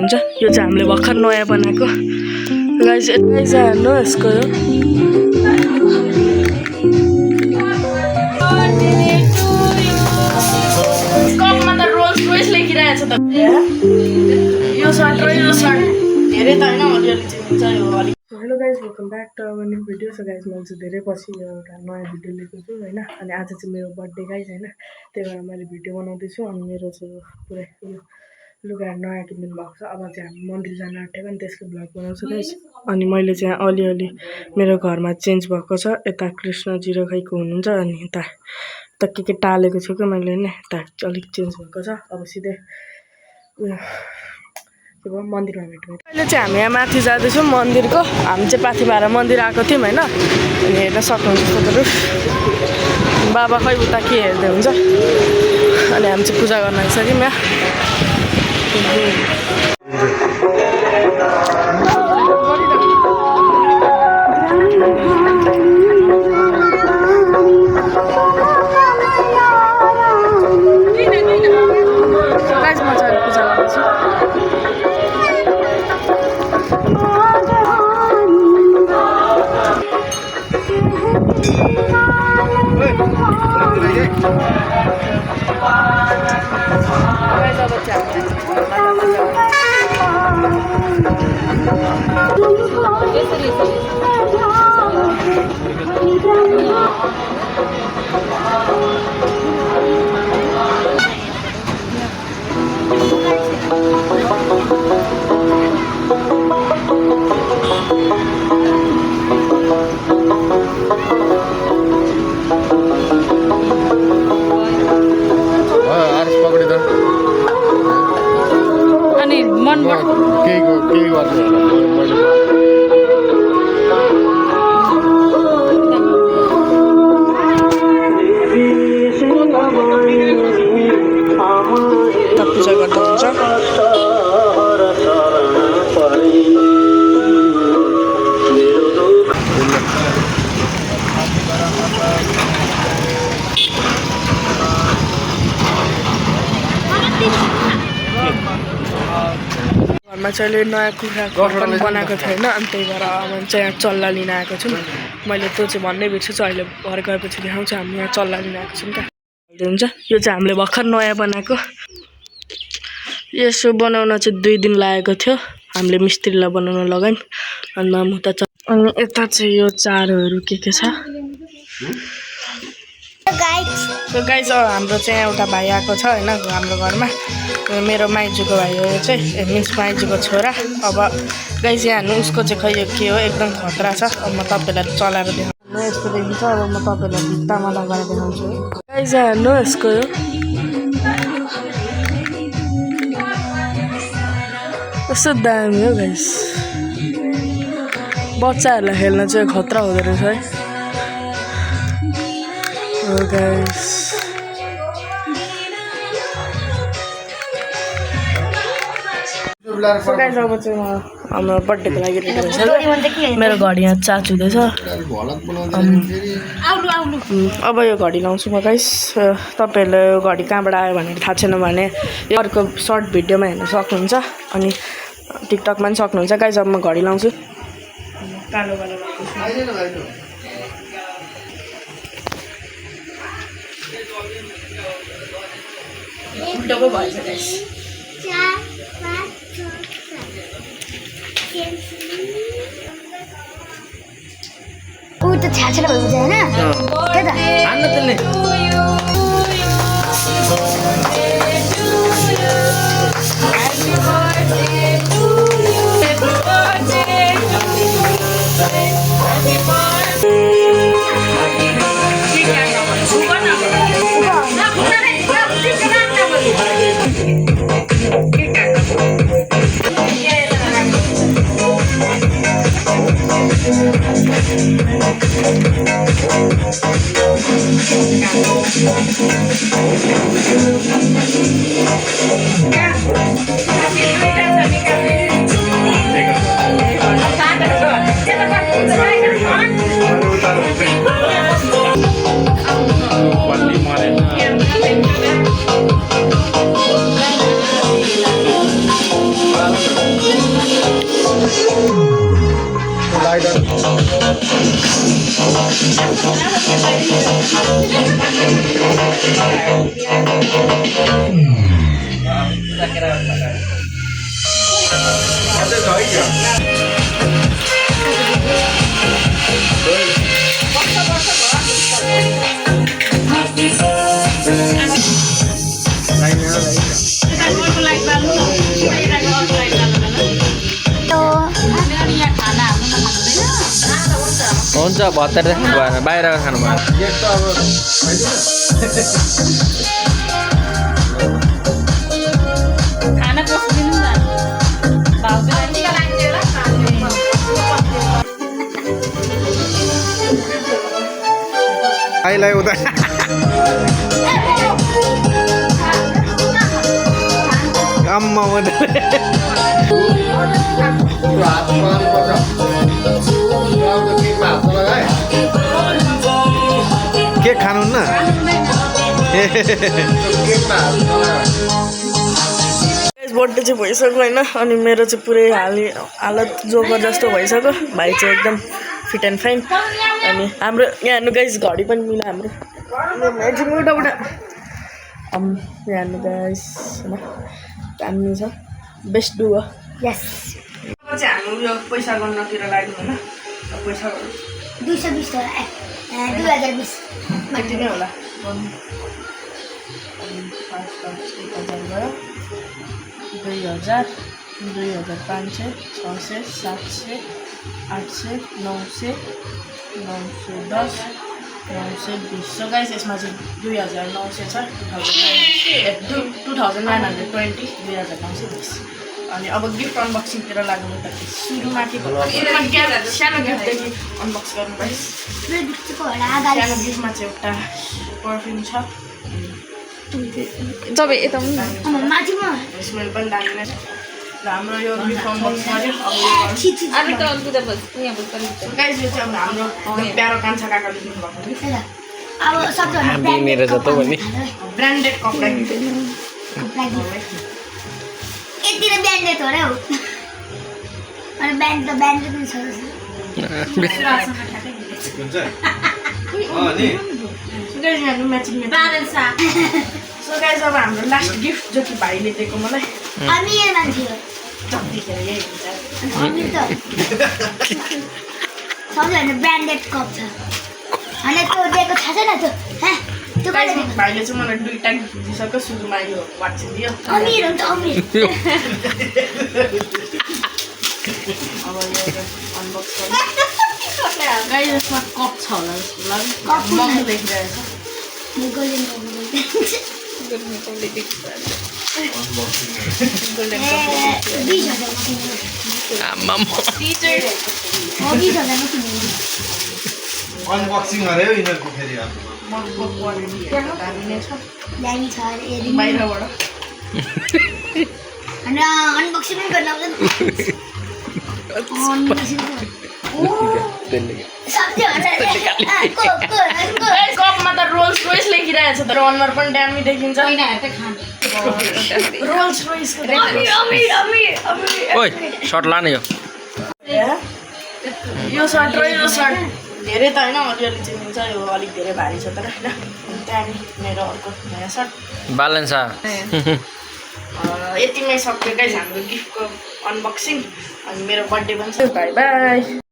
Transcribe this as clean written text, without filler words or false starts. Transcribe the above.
हुन्छ। यो चाहिँ हामीले भर्खर नयाँ बनाएको गाइस। यतै जानु यसको कपमा त रोल्स रोयस लेखिरहेछ त। यो सर्ट र यो सर्ट धेरै त होइन, अलिअलि चाहिँ हुन्छ यो अलिक। Hello guys, welcome back to our new video. So guys मैले चाहिँ धेरै पछि एउटा नयाँ भिडियो लिएको छु होइन। अनि आज चाहिँ मेरो बर्थडे गाइज होइन, त्यही भएर मैले भिडियो बनाउँदैछु। अनि मेरो चाहिँ पुरै यो लुगाहरू नयाँ किनिदिनु भएको छ। अब चाहिँ हामी मन्दिर जान आँटेको अनि त्यसको भ्लग बनाउँछु गाइज। अनि मैले चाहिँ अलिअलि मेरो घरमा चेन्ज भएको छ। यता कृष्णजी र खैको हुनुहुन्छ अनि यता के टालेको छु क्या मैले होइन, यता अलिक चेन्ज भएको छ। अब सिधै उयो मन्दिरमा भेट्यौँ। अहिले चाहिँ हामी यहाँ माथि जाँदैछौँ मन्दिरको। हामी चाहिँ पाथिभारा मन्दिर आएको थियौँ होइन। अनि हेर्न सक्नुहुन्छ फोटोहरू। बाबा खै उता के हेर्दै हुन्छ। अनि हामी चाहिँ पूजा गर्न आइसक्यौँ यहाँ। पूजा गर्दा हुन्छ। घरमा चाहिँ अहिले नयाँ कुखुराको पनि बनाएको थियो होइन। अनि त्यही भएर अब चाहिँ यहाँ चल्ला लिन आएको छौँ। मैले त्यो चाहिँ भन्नै बिर्सेछु, अहिले घर गएपछि देखाउँछु। हामी यहाँ चल्ला लिन आएको छौँ क्या हुन्छ। यो चाहिँ हामीले भर्खर नयाँ बनाएको। यसो बनाउन चाहिँ 2 दिन लागेको थियो। हामीले मिस्त्रीलाई बनाउन लगायौँ। अनि मामु त अनि यता चाहिँ यो चारोहरू के छ। सो गाइज हाम्रो चाहिँ एउटा भाइ आएको छ होइन हाम्रो घरमा। मेरो माइजूको भाइ हो यो चाहिँ, मिन्स माइजूको छोरा। अब गाइज यहाँ हाल्नु उसको चाहिँ खै यो के हो, एकदम खतरा छ। अब म तपाईँलाई चलाएर देखाउँछु। यस्तो देखिन्छ। अब म तपाईँलाई भित्तामा लगाएर देखाउँछु है। गाइज यहाँ हाल्नु यसको यो कस्तो दामी हो गाइस। बच्चाहरूलाई खेल्न चाहिँ खतरा हुँदो रहेछ है। हो गाइस अब चाहिँ हाम्रो बर्थडेको लागि रेडी भइसक्यो। मेरो घडी यहाँ चार्ज हुँदैछ। अब यो घडी लाउँछु म गाइस। तपाईँहरूले यो घडी कहाँबाट आयो भनेर थाहा छैन भने यो अर्को सर्ट भिडियोमा हेर्न सक्नुहुन्छ। अनि टिकटकमा पनि सक्नुहुन्छ गाइस। अब म घडी लाउँछु। कालो वाला उल्टो भएछ गाइस। ऊ त छ्याछेर भएको छ हैन के त हान्न त्यसले। हुन्छ 72 देख्नु भएन बाहिर खानु भएन खाना पस्दिनु न आइलाई उता काममा के खानुहुन्न बर्थडे चाहिँ भइसक्यो होइन अनि मेरो चाहिँ पुरै हालत जोकर जस्तो भइसक्यो भाइ चाहिँ एकदम फिट एन्ड फाइन अनि हाम्रो यहाँ हेर्नु गाइस घडी पनि मिल्यो हाम्रो म्याजिक उठा यहाँ हेर्नु गाइस होइन दामी छ बेस्ट डु हो यस चाहिँ हाम्रो यो पैसा गर्नतिर लाग्यो होइन पैसा 220 2020 कति नै होला 1000 2500 600 700 800 900 910 920 सो गाइस यसमा चाहिँ 2900 छ 2920 2920 अनि अब गिफ्ट अनबक्सिङतिर लाग्नु त सुरुमाथि सानो गिफ्टदेखि अनबक्स गर्नु गाइस सानो गिफ्टमा चाहिँ एउटा पर्फ्युम छ तपाईँ यता पनि स्मेल पनि दामी नै छ र हाम्रो यो गिफ्ट अनबक्स गर्यो अरू त अरू त बस यहाँ बस गाइस यो चाहिँ अब हाम्रो प्यारो कान्छा काका लेख्नु भएको थियो अब सबैजना मेरो जस्तो भने ब्रान्डेड कपडा यति नै ब्यान्डेड हो र हौ अनि ब्यान्ड त ब्यान्डेड नै छ गाइस यहाँ म्याचिङ सो गाइस अब हाम्रो लास्ट गिफ्ट जो कि भाइले दिएको मलाई अमिर मान्छे हो जतिखेर यही हुन्छ अमिर त सबैजना ब्यान्डेड कप छ अनि त्यो दिएको थाहा छैन त्यो त्यो गाइस कहिले भाइले चाहिँ मलाई दुईटा गिफ्ट दिइसक्यो सुरुमा यो वाट्सएप दियो अमिर हुन्छ अमिर अब यो अनबक्स गर्नु गाइस यसमा कप छ होला जस्तो लाग्यो महँगो देखिरहेको छ गोल्डन अनबक्सिङ गऱ्यो यिनीहरूको फेरि मगको क्वालिटी दामी नै छ दामी छ हेरि बाहिरबाट अनि अनबक्सिङ पनि गर्न आउँदैन अनबक्सिङ कपमा त रोल्स रोइस लेखिरहेको छ तर अनुहार पनि दामी देखिन्छ रोल्स रोइसको ओइ सर्ट लाने यो सर्ट र यो सर्ट धेरै त होइन अलिअलि चाहिँ हुन्छ यो अलिक धेरै भारी छ तर होइन त्यहाँदेखि मेरो अर्को नयाँ सर्ट बालेन्सा यतिमै सक्यो गाइस हाम्रो गिफ्टको अनबक्सिङ अनि मेरो बर्थडे पनि छ बाई बाई